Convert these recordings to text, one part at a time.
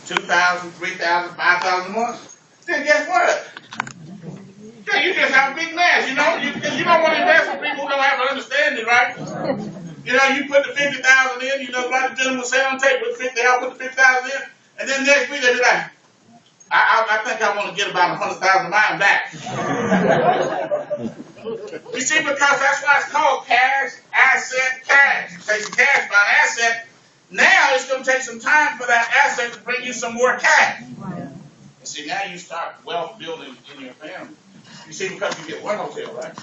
2,000, 3,000, 5,000 a month, then guess what? Yeah, you just have a big mess, because you don't want to invest with people who don't have an understanding, right? You put the 50,000 in, like the gentleman said on tape, I'll put the 50,000 in, and then next week they'll be like, I think I want to get about 100,000 of mine back. You see, because that's why it's called cash, asset, cash. You take some cash, buy an asset. Now it's going to take some time for that asset to bring you some more cash. And see, now you start wealth building in your family. You see, because you get one hotel, right?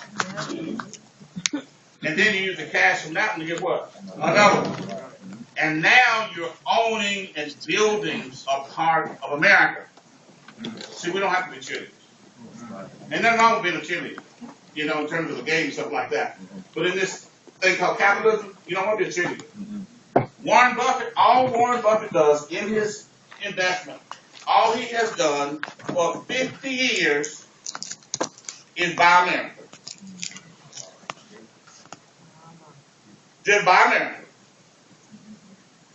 And then you use the cash from that one to get what? Another one. And now you're owning and building a part of America. See, we don't have to be cheerleaders. And nothing wrong with being a cheerleader, in terms of the game and stuff like that. But in this thing called capitalism, you don't want to be a cheerleader. Warren Buffett, all Warren Buffett does in his investment, all he has done for 50 years is buy America. Just buy America.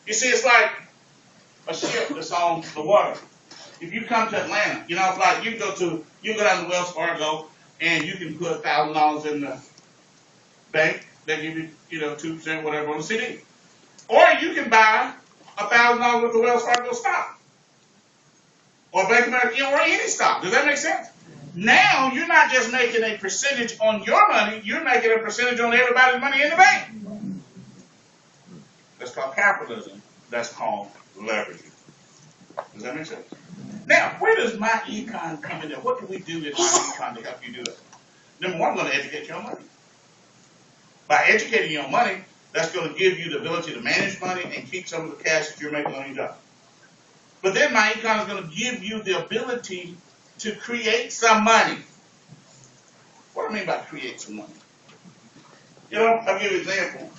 You see, it's like a ship that's on the water. If you come to Atlanta, it's like you can go down to Wells Fargo and you can put $1,000 in the bank. They give you, 2% whatever on the CD. Or you can buy $1,000 worth of Wells Fargo stock. Or Bank of America, or any stock. Does that make sense? Now, you're not just making a percentage on your money, you're making a percentage on everybody's money in the bank. That's called capitalism. That's called leveraging. Does that make sense? Now, where does my econ come in there? What can we do in my econ to help you do that? Number one, I'm going to educate you on money. By educating you on money, that's going to give you the ability to manage money and keep some of the cash that you're making on your job. But then my econ is going to give you the ability to create some money. What do I mean by create some money? I'll give you an example.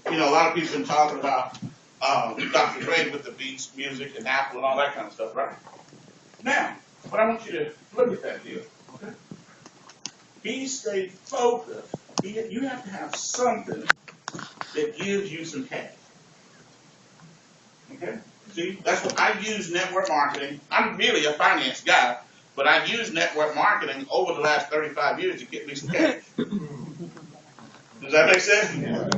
A lot of people have been talking about Dr. Dre with the beats, music, and Apple, and all that kind of stuff, right? Now, but I want you to look at that deal, okay? He stayed focused. You have to have something that gives you some cash. Okay? See, that's what I use network marketing. I'm really a finance guy, but I use network marketing over the last 35 years to get me some cash. Does that make sense? Yeah.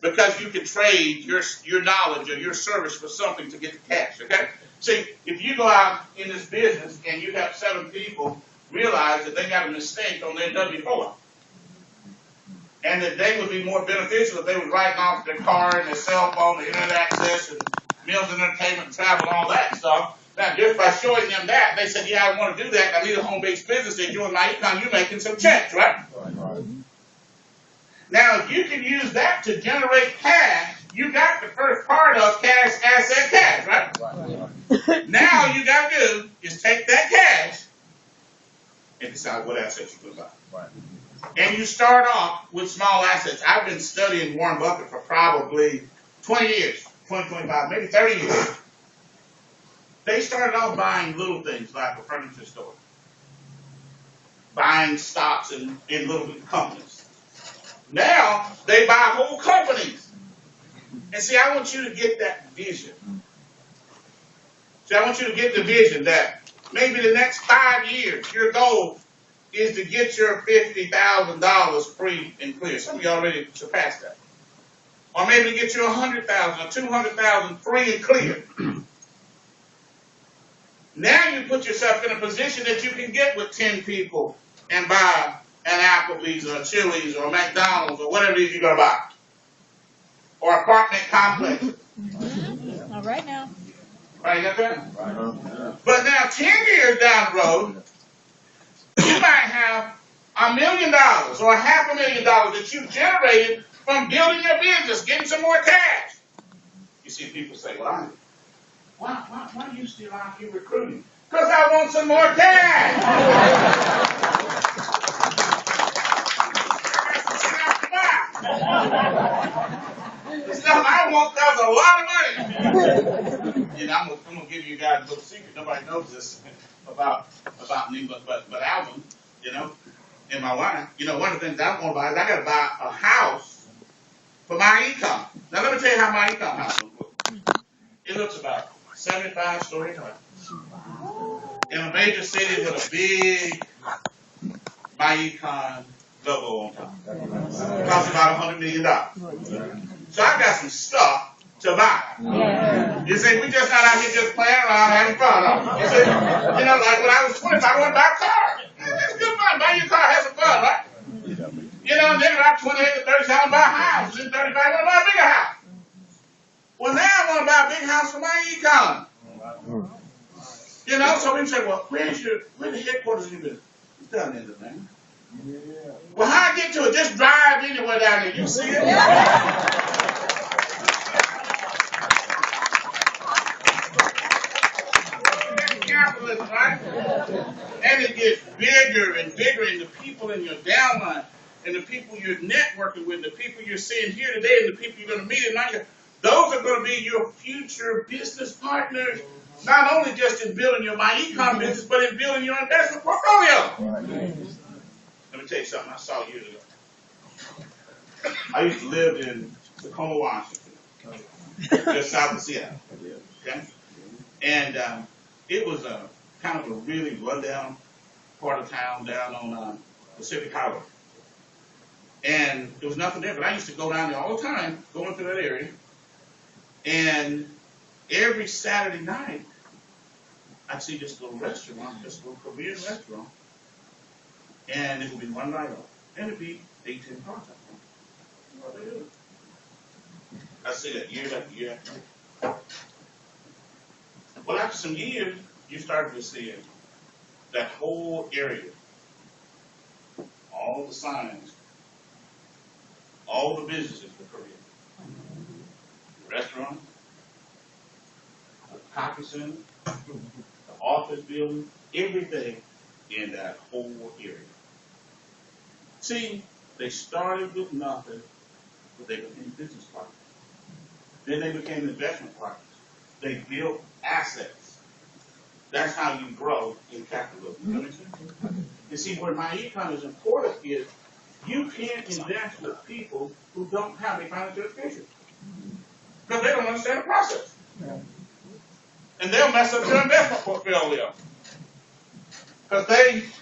Because you can trade your knowledge or your service for something to get the cash, okay? See, if you go out in this business and you have 7 people realize that they got a mistake on their W-4, and that they would be more beneficial if they were writing off their car and their cell phone, the internet access, and meals and entertainment and travel and all that stuff. Now, just by showing them that, they said, yeah, I want to do that. I need a home-based business. They join my econ, you're making some checks, right? Right. Now, if you can use that to generate cash, you got the first part of cash, asset, cash, right? Right. Now, you got to do is take that cash and decide what assets you're going to buy. Right. And you start off with small assets. I've been studying Warren Buffett for probably 20 years, 20, 25, maybe 30 years. They started off buying little things like a furniture store, buying stocks in little companies. Now, they buy whole companies. And see, I want you to get that vision. See, I want you to get the vision that maybe the next 5 years, your goal is to get your $50,000 free and clear. Some of you already surpassed that. Or maybe to get you $100,000 or $200,000 free and clear. Now you put yourself in a position that you can get with 10 people and buy an Applebee's or a Chili's or a McDonald's or whatever it is you're going to buy. Or apartment complex. All right now. Right, you got that? Right. But now 10 years down the road, you might have $1 million or $500,000 that you generated from building your business, getting some more cash. You see people say, well, why are you still out here recruiting? Because I want some more cash. The stuff I want costs a lot of money. I'm going to give you guys a little secret. Nobody knows this about me, but Alvin, and my wife. One of the things I want to buy is I got to buy a house for my income. Now let me tell you how my income house looks. It looks about 75-story house in a major city with a big Icon logo on top. It costs about $100 million. So I got some stuff to buy. Yeah. You see, we just not out here just playing around having fun. You see, like when I was 25, I wanted to buy a car. It's good fun. Buy your car, have some fun, right? And then about 28 to 30, I want to buy a house. Then 35, I want to buy a bigger house. Well, now I want to buy a big house for my econ. So we say, well, where's the headquarters of your business? It's down there, man. Yeah. Well, how I get to it? Just drive anywhere down there. You see it? Capitalism, right? And it gets bigger and bigger, and the people in your downline, and the people you're networking with, the people you're seeing here today, and the people you're going to meet at night, those are going to be your future business partners. Not only just in building your econ business, but in building your investment portfolio. Let me tell you something I saw years ago. I used to live in Tacoma, Washington, just south of Seattle. Okay? And it was kind of a really rundown part of town down on Pacific Highway. And there was nothing there, but I used to go down there all the time, going through that area. And every Saturday night, I'd see this little restaurant, this little Korean restaurant. And it would be one night off. And it'd be 18 cars up there. What they do? I see that year after year after year. Well, after some years, you started to see it. That whole area, all the signs, all the businesses were Korean. The restaurant, the coffee center, the office building, everything in that whole area. See, they started with nothing, but they became business partners. Then they became investment partners. They built assets. That's how you grow in capitalism. You see, where my econ is important is you can't invest with people who don't have a financial education. Because they don't understand the process. And they'll mess up your investment portfolio. Because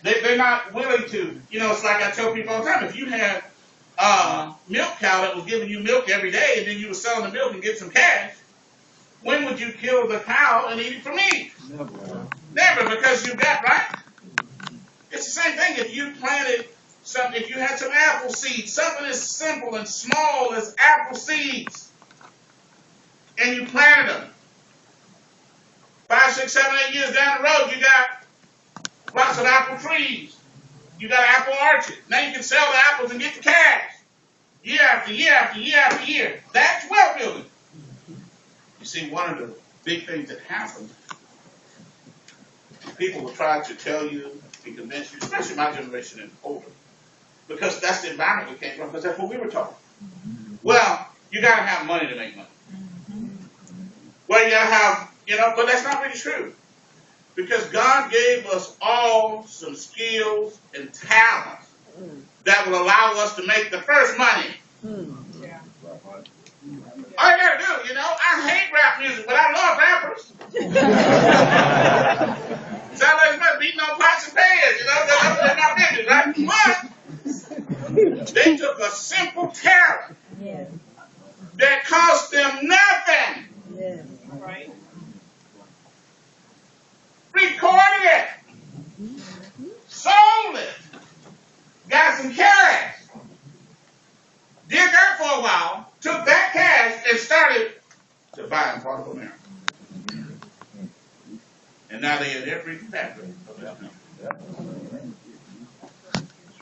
they're not willing to. It's like I tell people all the time, if you had a milk cow that was giving you milk every day and then you were selling the milk and get some cash, when would you kill the cow and eat it for meat? Never, because you got, right? It's the same thing if you planted something, if you had some apple seeds, something as simple and small as apple seeds, and you planted them. 5, 6, 7, 8 years down the road, you got lots of apple trees. You got apple orchards. Now you can sell the apples and get the cash. Year after year after year after year. That's wealth building. You see, one of the big things that happens, people will try to tell you and convince you, especially my generation and older, because that's the environment we came from, because that's what we were taught. Well, you got to have money to make money. Well, you got to have, but that's not really true. Because God gave us all some skills and talents that will allow us to make the first money. Yeah. All you got to do, I hate rap music, but I love rappers. Sound like it's beating on pots and pans, that's my business, right? But they took a simple talent that cost them nothing. Yeah. Right. Recorded it, sold it, got some cash, did that for a while, took that cash and started to buy part of America. And now they're in every factory of this country.